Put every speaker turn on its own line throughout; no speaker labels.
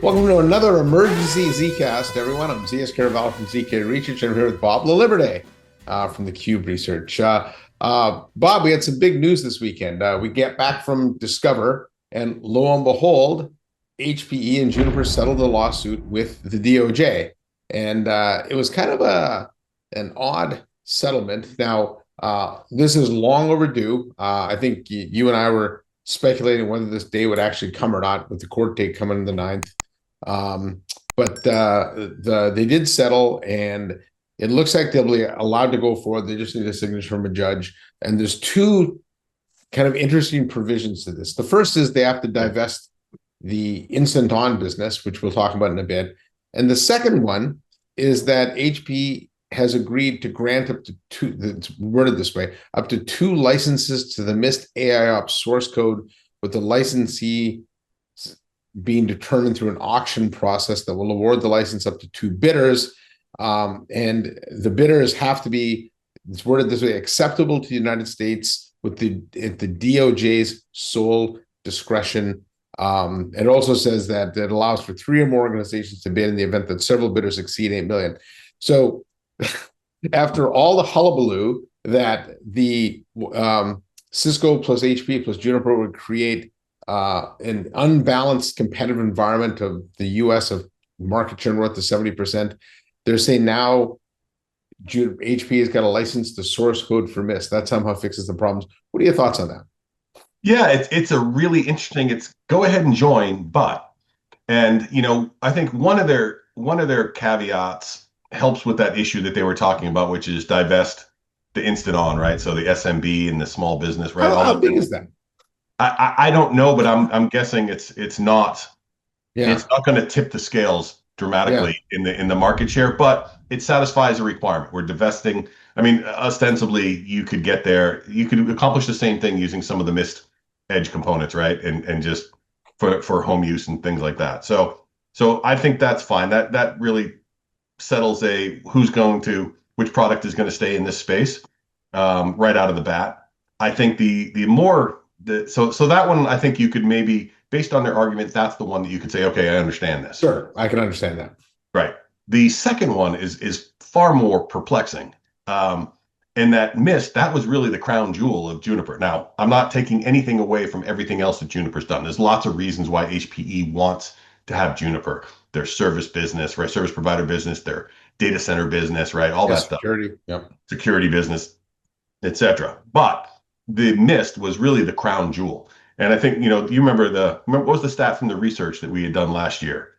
Welcome to another emergency Zcast, everyone. I'm Kerravala from ZK Research, and I'm here with Bob Laliberte from theCUBE Research. Bob, we had some big news this weekend. We get back from Discover, and lo and behold, HPE and Juniper settled a lawsuit with the DOJ. And it was kind of an odd settlement. Now, this is long overdue. I think you and I were speculating whether this day would actually come or not, with the court date coming the 9th. But they did settle, and it looks like they'll be allowed to go forward. They just need a signature from a judge. And there's two kind of interesting provisions to this. The first is they have to divest the instant on business, which we'll talk about in a bit. And the second one is that HP has agreed to grant up to two, it's worded this way, up to 2 licenses to the Mist AIOps source code, with the licensee being determined through an auction process that will award the license up to 2 bidders. And the bidders have to be, it's worded this way, acceptable to the United States with the DOJ's sole discretion. It also says that it allows for 3 or more organizations to bid in the event that several bidders exceed 8 million. So after all the hullabaloo that the Cisco plus HP plus Juniper would create an unbalanced competitive environment of the US of market share north of 70%, they're saying now HP has got a license to source code for Mist. That somehow fixes the problems. What are your thoughts on that?
Yeah, it's a really interesting, it's go ahead and join, but, and I think one of their caveats helps with that issue that they were talking about, which is divest the instant on, right? So the SMB and the small business, right?
How big is that?
I don't know, but I'm guessing it's not going to tip the scales dramatically in the market share, but it satisfies a requirement. We're divesting. I mean, ostensibly, you could get there. You could accomplish the same thing using some of the Mist edge components, right? And just for home use and things like that. So I think that's fine. That really settles which product is going to stay in this space right out of the bat. I think so that one, I think you could maybe, based on their argument, that's the one that you could say, okay, I understand this.
Sure, I can understand that.
Right. The second one is far more perplexing. In that Mist, that was really the crown jewel of Juniper. Now, I'm not taking anything away from everything else that Juniper's done. There's lots of reasons why HPE wants to have Juniper. Their service business, right? Service provider business, their data center business, right? All that stuff.
Security, yep.
Security business, etc. But the Mist was really the crown jewel. And I think, you remember what was the stat from the research that we had done last year?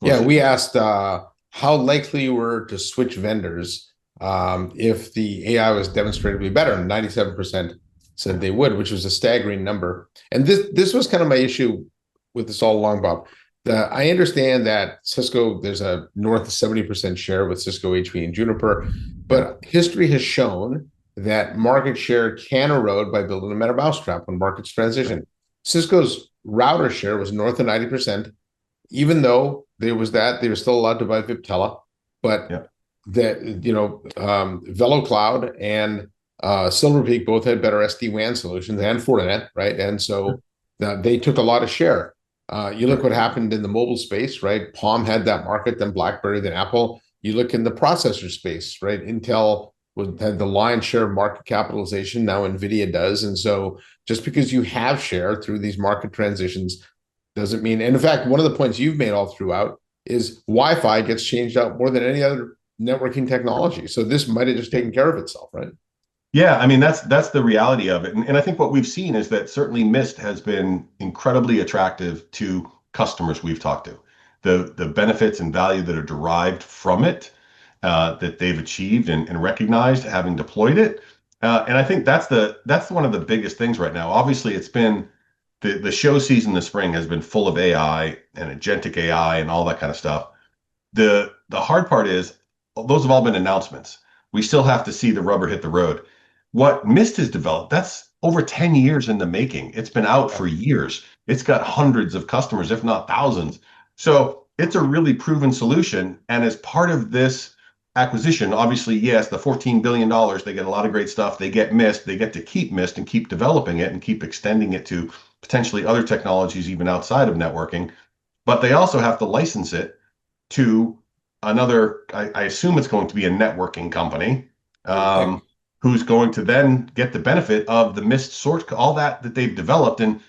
We asked how likely you were to switch vendors if the AI was demonstrably better, and 97% said they would, which was a staggering number. And this was kind of my issue with this all along, Bob. I understand that Cisco, there's a north of 70% share with Cisco, HP, and Juniper, but history has shown that market share can erode by building a meta mousetrap when markets transition. Cisco's router share was north of 90%, even though there was that, they were still allowed to buy Viptela, but VeloCloud and Silver Peak both had better SD-WAN solutions, and Fortinet, right? And so they took a lot of share. You look what happened in the mobile space, right? Palm had that market, then BlackBerry, then Apple. You look in the processor space, right? Intel had the lion's share of market capitalization. Now NVIDIA does. And so just because you have share through these market transitions doesn't mean, and in fact, one of the points you've made all throughout is Wi-Fi gets changed out more than any other networking technology. So this might have just taken care of itself, right?
Yeah, I mean, that's the reality of it. And I think what we've seen is that certainly Mist has been incredibly attractive to customers we've talked to. The benefits and value that are derived from it, that they've achieved and recognized having deployed it. And I think that's one of the biggest things right now. Obviously, it's been the show season this spring has been full of AI and agentic AI and all that kind of stuff. The hard part is those have all been announcements. We still have to see the rubber hit the road. What Mist has developed, that's over 10 years in the making. It's been out for years. It's got hundreds of customers, if not thousands. So it's a really proven solution. And as part of this acquisition, obviously, yes, the $14 billion, they get a lot of great stuff. They get Mist, they get to keep Mist and keep developing it and keep extending it to potentially other technologies, even outside of networking. but they also have to license it to another, I assume it's going to be a networking company, who's going to then get the benefit of the Mist source, all that they've developed. And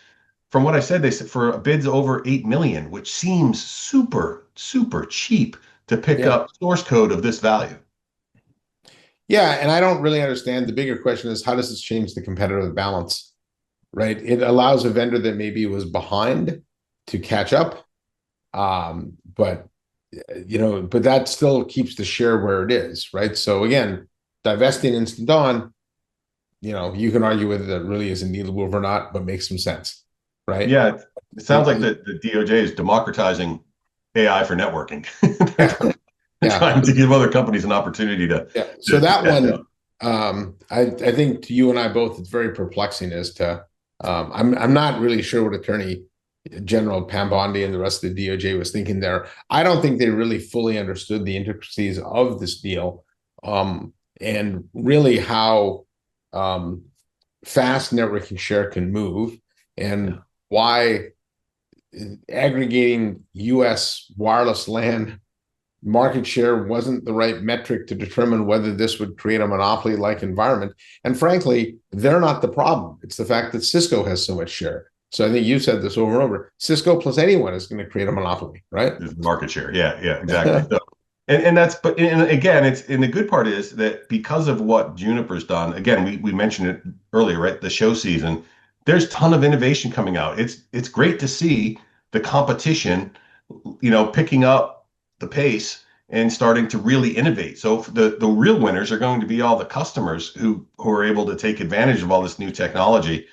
from what I said, they said for bids over 8 million, which seems super, super cheap to pick up source code of this value.
Yeah, and I don't really understand. The bigger question is, how does this change the competitive balance, right? It allows a vendor that maybe was behind to catch up, but but that still keeps the share where it is, right? So again, divesting Instant Dawn, you can argue whether that really is a needle move or not, but makes some sense, right?
Yeah, it sounds like the DOJ is democratizing AI for networking. They're trying to give other companies an opportunity to.
Yeah. So that one, I think to you and I both, it's very perplexing as to, I'm not really sure what Attorney General Pam Bondi and the rest of the DOJ was thinking there. I don't think they really fully understood the intricacies of this deal, and really how fast networking share can move, and why aggregating U.S. wireless LAN market share wasn't the right metric to determine whether this would create a monopoly-like environment. And frankly, they're not the problem. It's the fact that Cisco has so much share. So I think you've said this over and over. Cisco plus anyone is going to create a monopoly, right?
Market share. Yeah, exactly. So, and again, and the good part is that because of what Juniper's done, again, we mentioned it earlier, right? The show season, there's a ton of innovation coming out. It's great to see the competition, picking up the pace and starting to really innovate. So the real winners are going to be all the customers who are able to take advantage of all this new technology.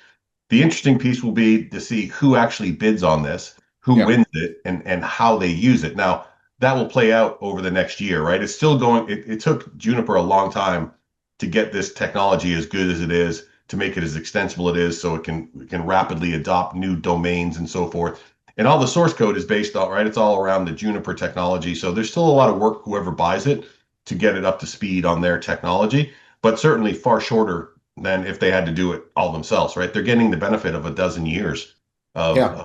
The interesting piece will be to see who actually bids on this, who wins it, and how they use it. Now, that will play out over the next year, right? It's still going, it took Juniper a long time to get this technology as good as it is, to make it as extensible it is, so it can rapidly adopt new domains and so forth. And all the source code is based on, right? It's all around the Juniper technology. So there's still a lot of work, whoever buys it, to get it up to speed on their technology, but certainly far shorter than if they had to do it all themselves, right? They're getting the benefit of a dozen years of code.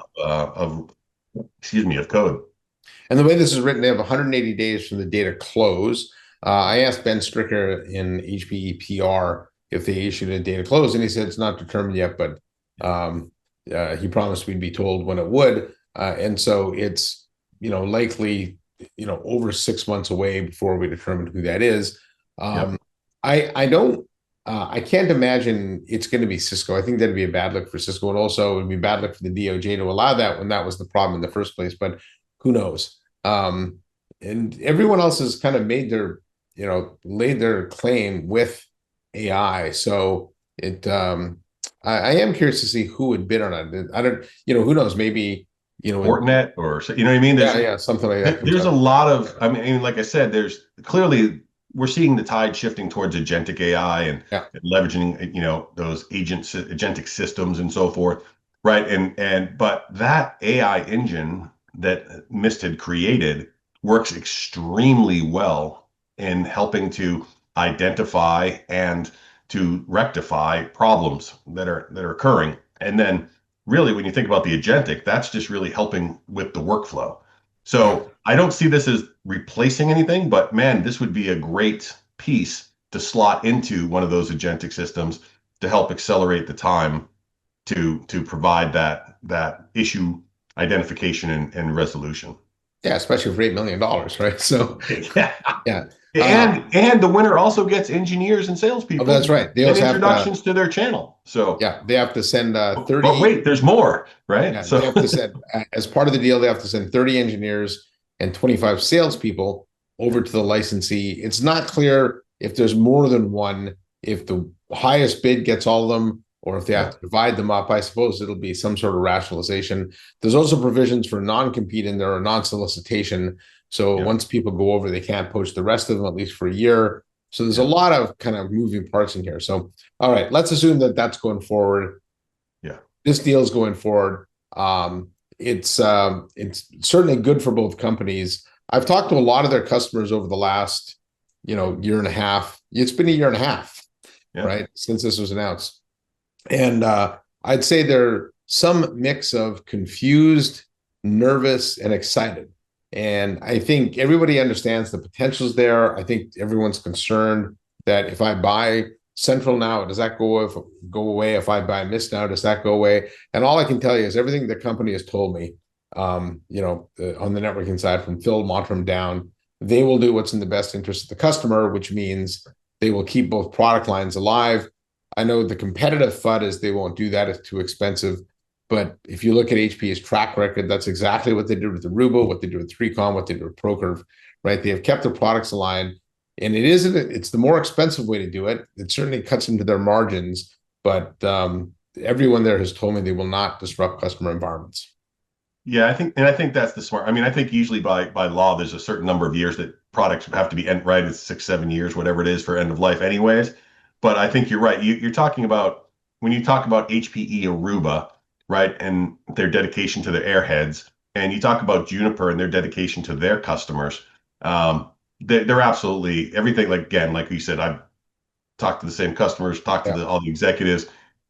And the way this is written, they have 180 days from the data close. I asked Ben Stricker in HPE-PR if they issued a data close, and he said it's not determined yet, but he promised we'd be told when it would. And so it's, likely, over 6 months away before we determine who that is. I can't imagine it's going to be Cisco. I think that'd be a bad look for Cisco, and also it would be a bad look for the DOJ to allow that when that was the problem in the first place. But who knows? And everyone else has kind of made their, laid their claim with AI. So I am curious to see who would bid on it. I don't, who knows? Maybe,
Fortinet, or what I mean?
There's, something like that.
There's a lot of, like I said, there's clearly, we're seeing the tide shifting towards agentic AI and leveraging, those agentic systems and so forth, right? But that AI engine that Mist had created works extremely well in helping to identify and to rectify problems that are occurring. And then really, when you think about the agentic, that's just really helping with the workflow. So I don't see this as replacing anything, but man, this would be a great piece to slot into one of those agentic systems to help accelerate the time to provide that issue identification and resolution.
Yeah, especially for $8 million, right? So
and the winner also gets engineers and salespeople.
Oh, that's right. They also
have introductions to their channel. So
they have to send 30.
But wait, there's more, right?
Yeah, so they have to send, as part of the deal, they have to send 30 engineers and 25 salespeople over to the licensee. It's not clear if there's more than one, if the highest bid gets all of them, or if they have to divide them up. I suppose it'll be some sort of rationalization. There's also provisions for non-compete in there, or non-solicitation. So once people go over, they can't poach the rest of them, at least for a year. So there's a lot of kind of moving parts in here. So, all right, let's assume that that's going forward.
Yeah.
This deal is going forward. It's certainly good for both companies. I've talked to a lot of their customers over the last, year and a half. It's been a year and a half, right, since this was announced. And I'd say there's some mix of confused nervous and excited. And I think everybody understands the potential's there. I think everyone's concerned that if I buy Central now, does that go away? If I buy Mist now, does that go away? And all I can tell you is everything the company has told me, on the networking side from Phil Mottram down, they will do what's in the best interest of the customer, which means they will keep both product lines alive. I know the competitive FUD is they won't do that. It's too expensive. But if you look at HPE's track record, that's exactly what they did with Aruba, what they did with 3Com, what they did with ProCurve, right? They have kept their products aligned. And it's the more expensive way to do it. It certainly cuts into their margins, but everyone there has told me they will not disrupt customer environments.
Yeah, I think that's the smart. I mean, I think usually by law, there's a certain number of years that products have to be end right. It's 6-7 years, whatever it is for end of life anyways. But I think you're right. You're talking about, when you talk about HPE Aruba, right, and their dedication to their airheads, and you talk about Juniper and their dedication to their customers, they're absolutely everything. Like, again, like you said, I've talked to the same customers, talked to all the executives,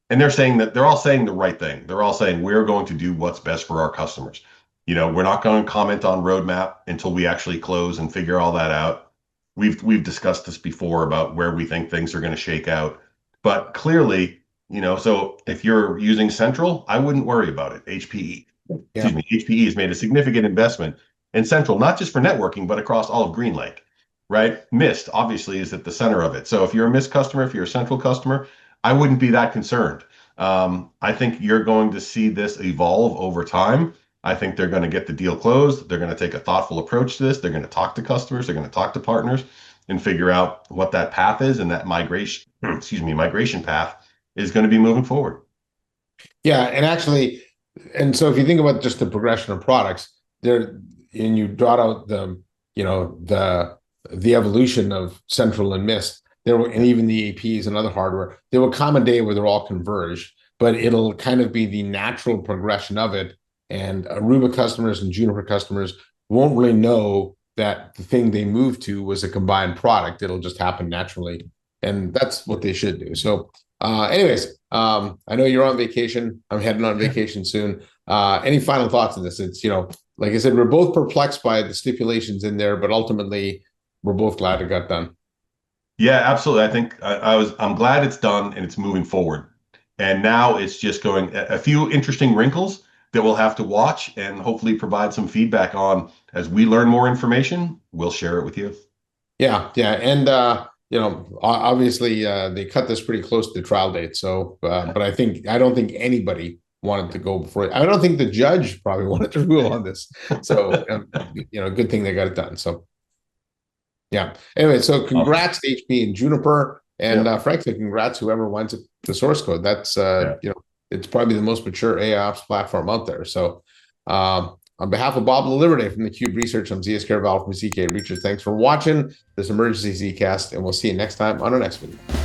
and they're all saying the right thing. They're all saying we're going to do what's best for our customers. We're not going to comment on roadmap until we actually close and figure all that out. We've discussed this before about where we think things are going to shake out, but clearly, so if you're using Central, I wouldn't worry about it. HPE has made a significant investment in Central, not just for networking, but across all of GreenLake, right? Mist obviously is at the center of it. So if you're a Mist customer, if you're a Central customer, I wouldn't be that concerned. I think you're going to see this evolve over time. I think they're going to get the deal closed. They're going to take a thoughtful approach to this. They're going to talk to customers. They're going to talk to partners and figure out what that path is, and that migration path is going to be moving forward.
Yeah, and so if you think about just the progression of products, and you brought out the evolution of Central and Mist, and even the APs and other hardware, there will come a day where they're all converged, but it'll kind of be the natural progression of it. And Aruba customers and Juniper customers won't really know that the thing they moved to was a combined product. It'll just happen naturally. And that's what they should do. So anyways, I know you're on vacation. I'm heading on vacation soon. Any final thoughts on this? It's, like I said, we're both perplexed by the stipulations in there, but ultimately we're both glad it got done.
Yeah, absolutely. I think I'm glad it's done and it's moving forward. And now it's just going a few interesting wrinkles that we'll have to watch and hopefully provide some feedback on. As we learn more information, we'll share it with you.
Yeah. And obviously they cut this pretty close to the trial date. So, but I don't think anybody wanted to go before. I don't think the judge probably wanted to rule on this. So, good thing they got it done. So, yeah. Anyway, so congrats to HPE and Juniper, and frankly, congrats whoever wins the source code. That's it's probably the most mature AIOps platform out there. So, on behalf of Bob Laliberte from theCUBE Research, I'm Zeus Kerravala from ZK Research. Thanks for watching this emergency Zcast, and we'll see you next time on our next video.